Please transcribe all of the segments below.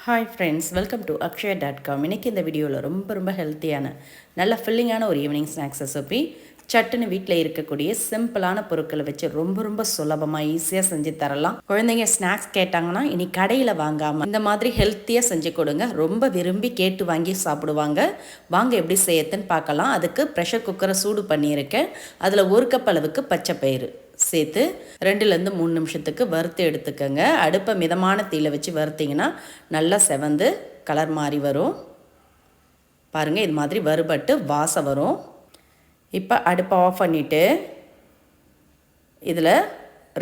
Hi friends, welcome to akshaya.com. இன்றைக்கி இந்த வீடியோவில் ரொம்ப ஹெல்த்தியான நல்ல ஃபில்லிங்கான ஒரு ஈவினிங் ஸ்நாக்ஸ் ரெசிபி. சட்டுன்னு வீட்டில் இருக்கக்கூடிய சிம்பிளான பொருட்களை வச்சு ரொம்ப சுலபமாக ஈஸியாக செஞ்சு தரலாம். குழந்தைங்க ஸ்நாக்ஸ் கேட்டாங்கன்னா இனி கடையில் வாங்காமல் இந்த மாதிரி ஹெல்த்தியாக செஞ்சு கொடுங்க. ரொம்ப விரும்பி கேட்டு வாங்கி சாப்பிடுவாங்க. வாங்க எப்படி செய்யறதுன்னு பார்க்கலாம். அதுக்கு ப்ரெஷர் குக்கரை சூடு பண்ணியிருக்கேன். அதில் 1 கப் அளவுக்கு பச்சை பயிறு சேர்த்து 2லேருந்து 3 நிமிஷத்துக்கு வறுத்து எடுத்துக்கோங்க. அடுப்பை மிதமான தீயில் வச்சு வறுத்திங்கன்னா நல்லா செவந்து கலர் மாறி வரும். பாருங்கள், இது மாதிரி வறுபட்டு வாசம் வரும். இப்போ அடுப்பை ஆஃப் பண்ணிவிட்டு இதில்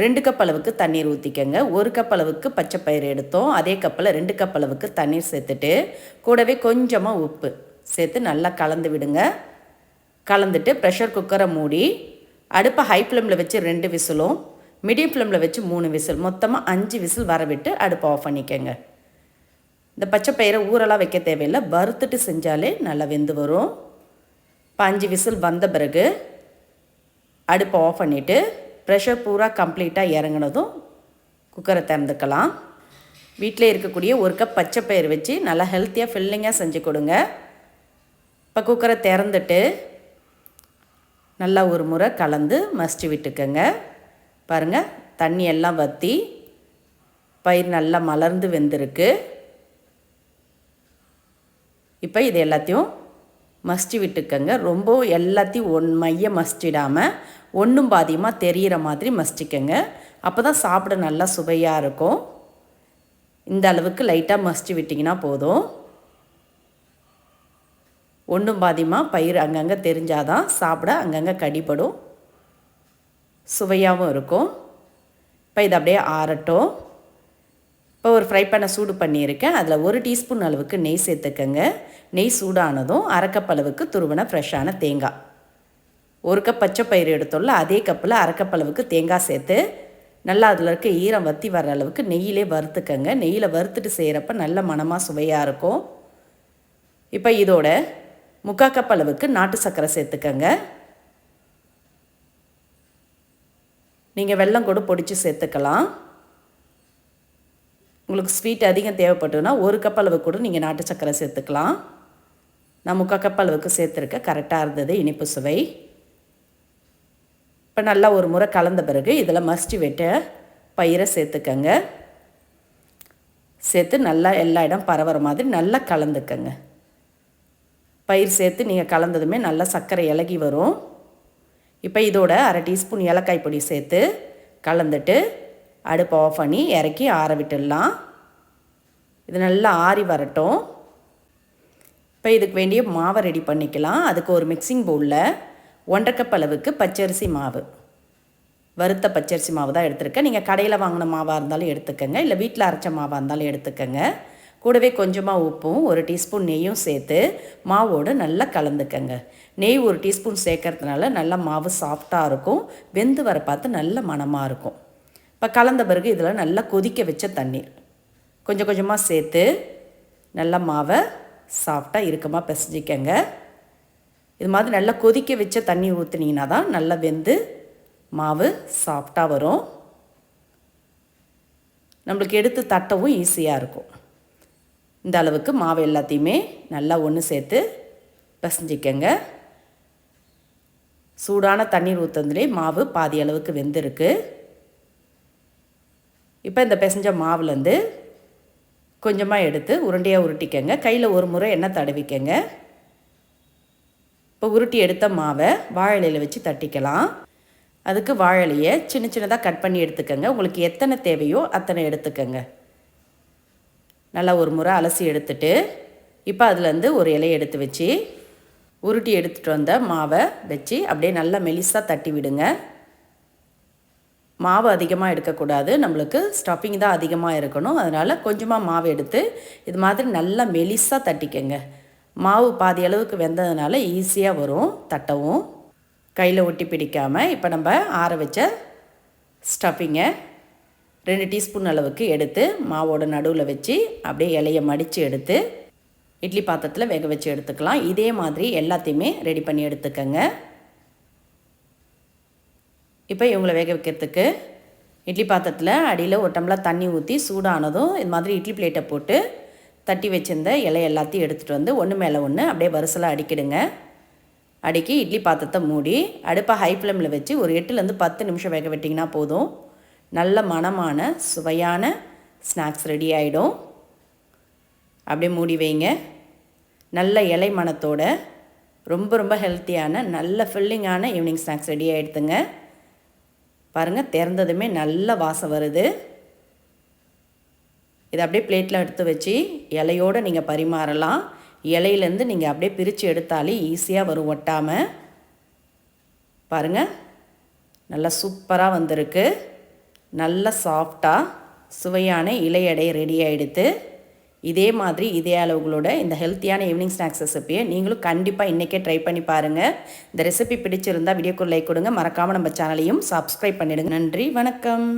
2 கப் அளவுக்கு தண்ணீர் ஊற்றிக்கங்க. 1 கப் அளவுக்கு பச்சை பயிறு எடுத்தோம். அதே கப்பில் 2 கப் அளவுக்கு தண்ணீர் சேர்த்துட்டு கூடவே கொஞ்சமாக உப்பு சேர்த்து நல்லா கலந்து விடுங்க. கலந்துட்டு ப்ரெஷர் குக்கரை மூடி அடுப்பை ஹை ஃப்ளேமில் வச்சு 2 விசிலும், மீடியம் ஃப்ளேமில் வச்சு 3 விசில், மொத்தமாக 5 விசில் வர விட்டு அடுப்பை ஆஃப் பண்ணிக்கங்க. இந்த பச்சை பயிரை ஊரெல்லாம் வைக்க தேவையில்லை, வறுத்துட்டு செஞ்சாலே நல்லா வெந்து வரும். இப்போ 5 விசில் வந்த பிறகு அடுப்பை ஆஃப் பண்ணிவிட்டு ப்ரெஷர் பூரா கம்ப்ளீட்டாக இறங்கினதும் குக்கரை திறந்துக்கலாம். வீட்டிலே இருக்கக்கூடிய 1 கப் பச்சை பயிர் வச்சு நல்லா ஹெல்த்தியாக ஃபில்லிங்காக செஞ்சு கொடுங்க. இப்போ குக்கரை திறந்துட்டு நல்லா ஒரு முறை கலந்து மசிச்சு விட்டுக்கங்க. பாருங்கள், தண்ணி எல்லாம் வற்றி பயிர் நல்லா மலர்ந்து வெந்திருக்கு. இப்போ இது எல்லாத்தையும் மசிச்சு விட்டுக்கங்க. ரொம்ப எல்லாத்தையும் மைய மசிச்சிடாமல் ஒன்றும் பாதியமாக தெரிகிற மாதிரி மசிச்சிக்கங்க. அப்போ தான் சாப்பிட நல்லா சுவையாக இருக்கும். இந்த அளவுக்கு லைட்டாக மசிச்சு விட்டிங்கன்னா போதும். ஒன்றும் பாதியமாக பயிர் அங்கங்கே தெரிஞ்சாதான் சாப்பிட அங்கங்கே கடிப்படும், சுவையாகவும் இருக்கும். இப்போ இது அப்படியே ஆறட்டும். இப்போ ஒரு ஃப்ரை பண்ண சூடு பண்ணியிருக்கேன். அதில் 1 டீஸ்பூன் அளவுக்கு நெய் சேர்த்துக்கங்க. நெய் சூடானதும் 1/2 கப் அளவுக்கு துருவன ஃப்ரெஷ்ஷான தேங்காய், 1 கப் பச்சை பயிர் எடுத்தோம்ல அதே கப்பில் 1/2 கப் அளவுக்கு தேங்காய் சேர்த்து நல்லா அதில் இருக்க ஈரம் வற்றி வர அளவுக்கு நெய்யிலே வறுத்துக்கங்க. நெய்யில் வறுத்துட்டு செய்கிறப்ப நல்ல மணமாக சுவையாக இருக்கும். இப்போ இதோட 3/4 கப் அளவுக்கு நாட்டு சர்க்கரை சேர்த்துக்கங்க. நீங்கள் வெல்லம் கூட பொடிச்சு சேர்த்துக்கலாம். உங்களுக்கு ஸ்வீட் அதிகம் தேவைப்பட்டதுன்னா 1 கப் அளவு கூட நீங்கள் நாட்டு சர்க்கரை சேர்த்துக்கலாம். நான் 3/4 கப் அளவுக்கு சேர்த்துருக்கேன். கரெக்டாக இருந்தது இனிப்பு சுவை. இப்போ நல்லா ஒரு முறை கலந்த பிறகு இதில் மசிச்சு விட்ட பயிரை சேர்த்துக்கங்க. சேர்த்து நல்லா எல்லா இடம் பரவுற மாதிரி நல்லா கலந்துக்கங்க. பயிர் சேர்த்து நீங்கள் கலந்ததுமே நல்லா சர்க்கரை இலகி வரும். இப்போ இதோட 1/2 டீஸ்பூன் ஏலக்காய் பொடி சேர்த்து கலந்துட்டு அடுப்பை ஆஃப் பண்ணி இறக்கி ஆற விட்டுடலாம். இது நல்லா ஆறி வரட்டும். இப்போ இதுக்கு வேண்டிய மாவை ரெடி பண்ணிக்கலாம். அதுக்கு ஒரு மிக்சிங் பவுலில் 1/2 கப் அளவுக்கு பச்சரிசி மாவு, வறுத்த பச்சரிசி மாவு தான் எடுத்துருக்கேன். நீங்கள் கடையில் வாங்கின மாவாக இருந்தாலும் எடுத்துக்கங்க, இல்லை வீட்டில் அரைச்ச மாவாக இருந்தாலும் எடுத்துக்கங்க. கூடவே கொஞ்சமாக உப்பும் 1 டீஸ்பூன் நெய்யும் சேர்த்து மாவோடு நல்லா கலந்துக்கங்க. நெய் 1 டீஸ்பூன் சேர்க்கறதுனால நல்லா மாவு சாஃப்டாக இருக்கும், வெந்து வர பார்த்து நல்ல மணமாக இருக்கும். இப்போ கலந்த பிறகு இதில் நல்லா கொதிக்க வச்ச தண்ணீர் கொஞ்சமாக சேர்த்து நல்லா மாவை சாஃப்டாக இறுக்கமாக பிசைஞ்சிக்கங்க. இது மாதிரி நல்லா கொதிக்க வச்ச தண்ணி ஊற்றுனீங்கன்னா தான் நல்லா வெந்து மாவு சாஃப்டாக வரும். நம்மளுக்கு எடுத்து தட்டவும் ஈஸியாக இருக்கும். இந்த அளவுக்கு மாவு எல்லாத்தையுமே நல்லா ஒன்று சேர்த்து பிசைஞ்சிக்கங்க. சூடான தண்ணீர் ஊற்றுறதுலேயே மாவு பாதி அளவுக்கு வெந்திருக்கு. இப்போ இந்த பிசைஞ்ச மாவுலேருந்து கொஞ்சமாக எடுத்து உருண்டையாக உருட்டிக்கங்க. கையில் ஒரு முறை எண்ணெய் தடவிக்கங்க. இப்போ உருட்டி எடுத்த மாவை வாழை இலையில் வச்சு தட்டிக்கலாம். அதுக்கு வாழை இலையை சின்னதாக கட் பண்ணி எடுத்துக்கங்க. உங்களுக்கு எத்தனை தேவையோ அத்தனை எடுத்துக்கங்க. நல்லா ஒரு முறை அலசி எடுத்துட்டு இப்போ அதுலேருந்து ஒரு இலையை எடுத்து வச்சு உருட்டி எடுத்துகிட்டு வந்த மாவை வச்சு அப்படியே நல்லா மெலிசாக தட்டி விடுங்க. மாவு அதிகமாக எடுக்கக்கூடாது, நம்மளுக்கு ஸ்டஃபிங் தான் அதிகமாக இருக்கணும். அதனால் கொஞ்சமாக மாவு எடுத்து இது மாதிரி நல்லா மெலிசாக தட்டிக்கங்க. மாவு பாதி அளவுக்கு வெந்ததுனால ஈஸியாக வரும் தட்டவும், கையில் ஒட்டி பிடிக்காமல். இப்போ நம்ம ஆற வச்ச ஸ்டஃபிங்கை 2 டீஸ்பூன் அளவுக்கு எடுத்து மாவோட நடுவில் வச்சு அப்படியே இலையை மடித்து எடுத்து இட்லி பாத்திரத்தில் வேக வச்சு எடுத்துக்கலாம். இதே மாதிரி எல்லாத்தையுமே ரெடி பண்ணி எடுத்துக்கங்க. இப்போ இவங்களை வேக வைக்கிறதுக்கு இட்லி பாத்திரத்தில் அடியில் ஒரு டம்ளர் தண்ணி ஊற்றி சூடானதும் இது மாதிரி இட்லி பிளேட்டை போட்டு தட்டி வச்சிருந்த இலை எல்லாத்தையும் எடுத்துகிட்டு வந்து ஒன்று மேலே ஒன்று அப்படியே வரிசலாக அடுக்கிடுங்க. அடுக்கி இட்லி பாத்திரத்தை மூடி அடுப்பை ஹை ஃப்ளேமில் வச்சு ஒரு 8லேருந்து 10 நிமிஷம் வேக விட்டிங்கன்னா போதும். நல்ல மணமான சுவையான ஸ்நாக்ஸ் ரெடி ஆகிடும். அப்படியே மூடி வைங்க. நல்ல இலை மணத்தோட ரொம்ப ரொம்ப ஹெல்த்தியான நல்ல ஃபில்லிங்கான ஈவினிங் ஸ்நாக்ஸ் ரெடி ஆகிடுதுங்க. பாருங்கள், திறந்ததுமே நல்ல வாசம் வருது. இதை அப்படியே பிளேட்டில் எடுத்து வச்சு இலையோடு நீங்கள் பரிமாறலாம். இலையிலேருந்து நீங்கள் அப்படியே பிரித்து எடுத்தாலே ஈஸியாக வரும் ஒட்டாமல். பாருங்கள், நல்லா சூப்பராக வந்திருக்கு. நல்ல சாஃப்டாக சுவையான இலையடை ரெடி ஆகிடுது. இதே மாதிரி இதே அளவுகளோட இந்த ஹெல்த்தியான ஈவினிங் ஸ்நாக்ஸ் ரெசிப்பியை நீங்களும் கண்டிப்பாக இன்றைக்கே ட்ரை பண்ணி பாருங்கள். இந்த ரெசிபி பிடிச்சிருந்தால் வீடியோக்கு லைக் கொடுங்க. மறக்காமல் நம்ம சேனலையும் சப்ஸ்கிரைப் பண்ணிவிடுங்க. நன்றி, வணக்கம்.